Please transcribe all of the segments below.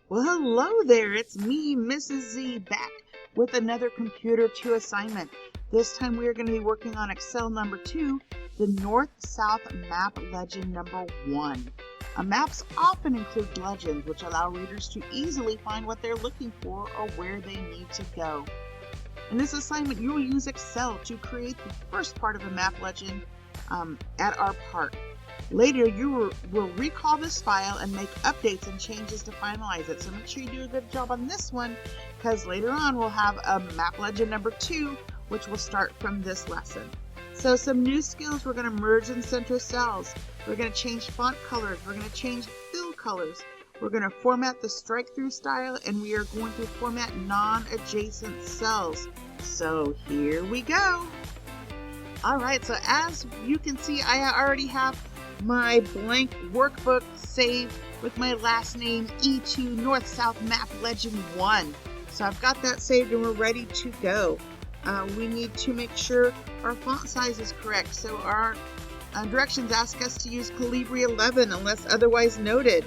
Well, hello there. It's me, Mrs. Z, back with another Computer 2 assignment. This time we are going to be working on Excel number 2, the North-South Map Legend number 1. Maps often include legends which allow readers to easily find what they're looking for or where they need to go. In this assignment, you will use Excel to create the first part of a map legend at our park. Later, you will recall this file and make updates and changes to finalize it. So make sure you do a good job on this one, because later on we'll have a map legend number 2, which will start from this lesson. So some new skills: we're going to merge and center cells. We're going to change font colors. We're going to change fill colors. We're going to format the strike through style, and we are going to format non-adjacent cells. So here we go. All right, so as you can see, I already have my blank workbook saved with my last name, E2 North-South Map Legend 1. So I've got that saved and we're ready to go. We need to make sure our font size is correct. So our directions ask us to use Calibri 11 unless otherwise noted.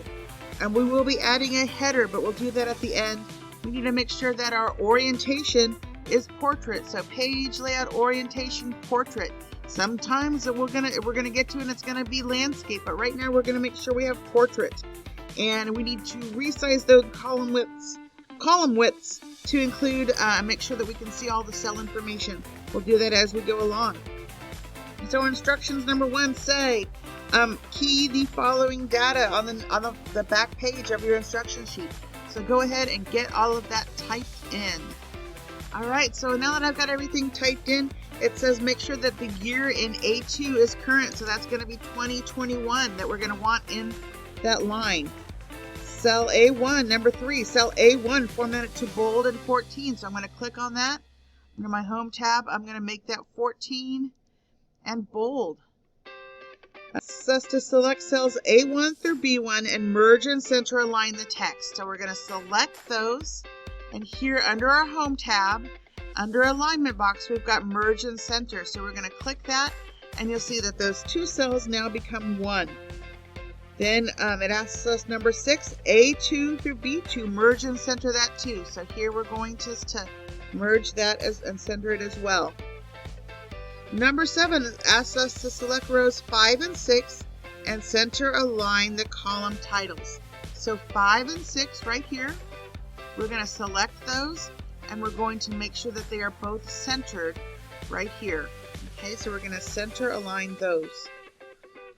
And we will be adding a header, but we'll do that at the end. We need to make sure that our orientation is portrait. So page layout orientation portrait. Sometimes we're gonna get to it and it's gonna be landscape, but right now we're gonna make sure we have portrait. And we need to resize those column widths to include, make sure that we can see all the cell information. We'll do that as we go along. So instructions number 1 say, key the following data on the back page of your instruction sheet. So go ahead and get all of that typed in. All right, so now that I've got everything typed in, it says make sure that the year in A2 is current. So that's going to be 2021 that we're going to want in that line. Cell A1, number 3, cell A1 formatted to bold and 14. So I'm going to click on that. Under my home tab, I'm going to make that 14 and bold. Asks us to select cells A1 through B1 and merge and center align the text. So we're going to select those. And here under our home tab, under alignment box, we've got merge and center. So we're going to click that and you'll see that those 2 cells now become 1. Then it asks us number 6, A2 through B2, merge and center that too. So here we're going to merge that and center it as well. Number 7 asks us to select rows 5 and 6 and center align the column titles. So 5 and 6 right here, we're going to select those and we're going to make sure that they are both centered right here. Okay, so we're going to center align those.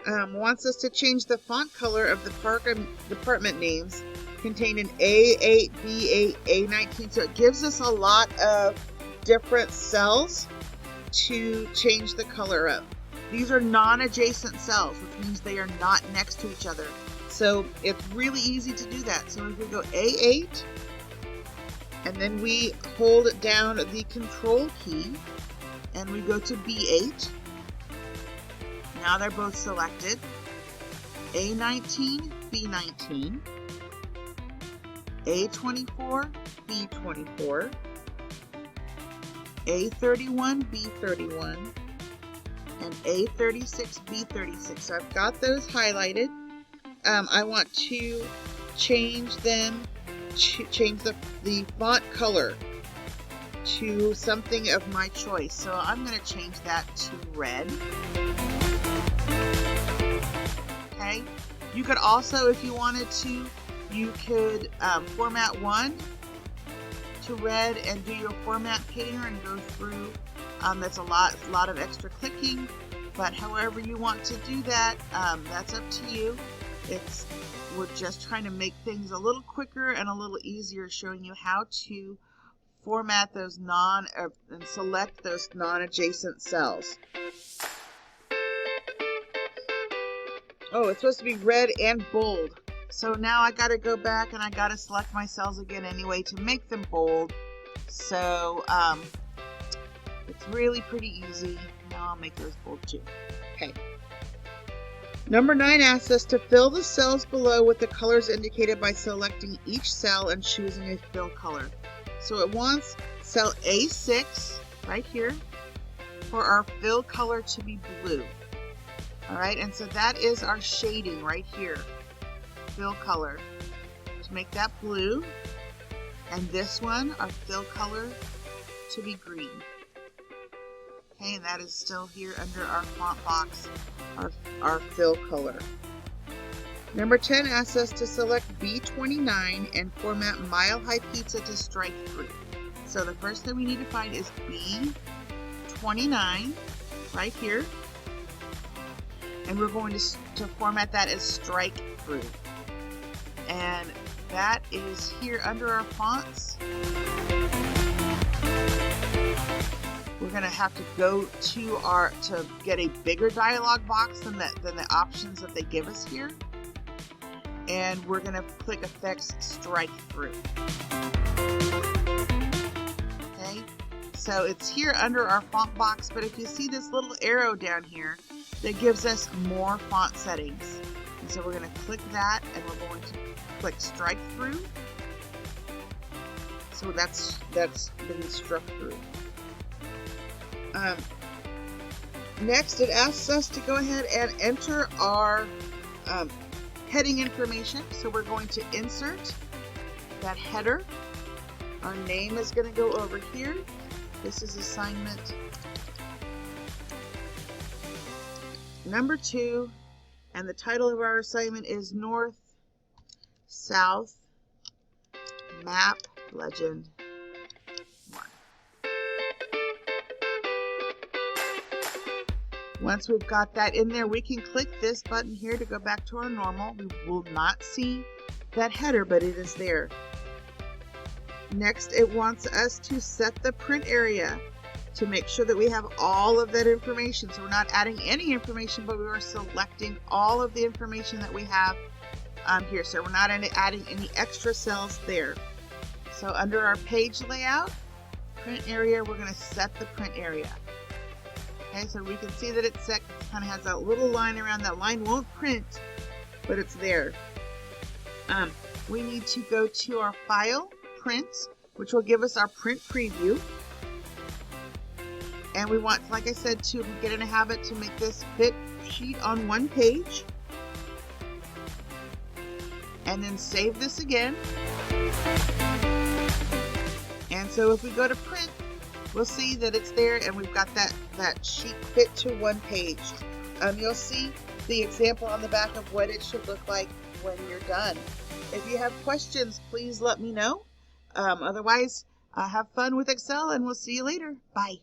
Wants us to change the font color of the park and department names contained in A8, B8, A19. So it gives us a lot of different cells to change the color of. These are non-adjacent cells, which means they are not next to each other. So it's really easy to do that. So if we go A8, and then we hold down the control key, and we go to B8. Now they're both selected. A19, B19, A24, B24, A31, B31, and A36, B36. So I've got those highlighted. I want to change them, change the font color to something of my choice. So I'm going to change that to red. Okay. You could also, if you wanted to, you could format one to red and do your format painter and go through. That's a lot of extra clicking, but however you want to do that, that's up to you. We're just trying to make things a little quicker and a little easier, showing you how to format those and select those non-adjacent cells. Oh, it's supposed to be red and bold. So now I got to go back and I got to select my cells again anyway to make them bold. So it's really pretty easy. Now I'll make those bold too. Okay. Number 9 asks us to fill the cells below with the colors indicated by selecting each cell and choosing a fill color. So it wants cell A6 right here for our fill color to be blue. All right, and so that is our shading right here, fill color. to make that blue. And this one, our fill color, to be green. Okay, and that is still here under our font box, our fill color. Number 10 asks us to select B29 and format Mile High Pizza to strike through. So the first thing we need to find is B29 right here. And we're going to format that as strike through. And that is here under our fonts. We're going to have to go to get a bigger dialog box than the options that they give us here. And we're going to click Effects Strike Through. Okay, so it's here under our font box, but if you see this little arrow down here, that gives us more font settings. And so we're going to click that, and we're going to click Strike Through. So that's been struck through. Next, it asks us to go ahead and enter our heading information. So we're going to insert that header. Our name is going to go over here. This is assignment number 2, and the title of our assignment is North South Map Legend 1. Once we've got that in there, we can click this button here to go back to our normal. We will not see that header, but it is there. Next, it wants us to set the print area to make sure that we have all of that information. So we're not adding any information, but we are selecting all of the information that we have here. So we're not adding any extra cells there. So under our page layout, print area, we're going to set the print area. Okay, so we can see that it's set. It kind of has that little line around. That line won't print, but it's there. We need to go to our file, print, which will give us our print preview. And we want, like I said, to get in a habit to make this fit sheet on one page. And then save this again. And so if we go to print, we'll see that it's there, and we've got that sheet fit to one page. You'll see the example on the back of what it should look like when you're done. If you have questions, please let me know. Otherwise, have fun with Excel, and we'll see you later. Bye.